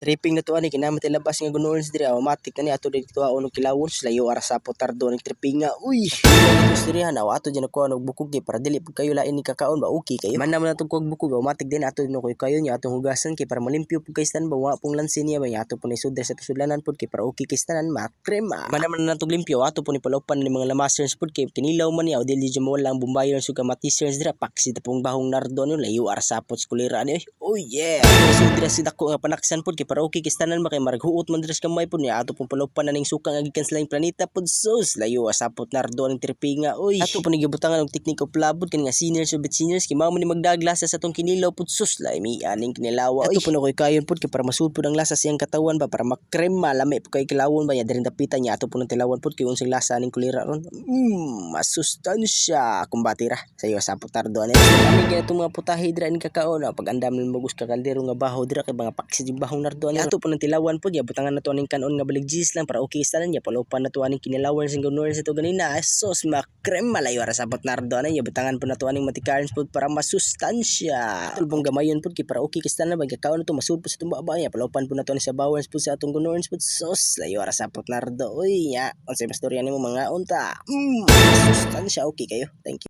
Tripping na to ani kinamat ilabas nga gunoon sa diri automatic na ni ato dito uno kilawon layo ara sa potardo ni tripping nga uy ito diri na ato diyan ko og bukog kay para dili pud kayo lain ni kakaon ba okay kayo man naman atong kog bukog automatic din ato no kayo nya atong hugasan kay para malimpyo pud kay stan ba wa pong lansin niya ba ato pud isudre sa tusudlanan pud kay para okay kay stanan makrema man naman natong limpyo ato pud ni palaupan ni mga lamasers pud kay kinilaw man niya o dili mo lang bumbayon suga matisers dira paksi ta pong bahong nardo no layo ara sa pot kulira ni oh yeah isudre si dako nga panaksan pud kay para okay kistanan ba kay maraghuot man dres kamay pud niya ato pong palaupan na ning suka nga gikan sa laing planeta pud sus layo asapot nardo ning tripinga oy ato pud gibutangan og teknik of labod kan nga seniors ubit seniors kay mao man ni magdaglasa sa atong kinilaw pud sus lay mi aning kinilawa ato pud koy kayon pud kay para masud pud ang lasa siyang katawan ba para makrema lami pud kay kilawon ba nya dirin dapitan niya ato pud tilawon pud kay unsang lasa ning kulira ron masustansya kumbatira sayo asapot nardo ani kay atong mga putahe dira ning kakaon pag andam mo gusto kaldero nga baho dira kay mga paksi bahong nardo ani ato pud tilawan pud ya butangan nato aning kanon nga baligjis lang para okay stanan ya palupan nato aning kinilawan sing gunor sa to ganina sos makrem malayo ra sa nardo ani ya butangan pud nato aning matikarns pud para masustansya tulbong gamayon pud kay para okay stanan ba kakaon nato masud pud sa tumba ba ya palupan pud nato ni sa bawons pud sa atong gunor pud sos layo ra sa nardo uy nya unsay mastorya nimo mga unta masustansya okay kayo thank you.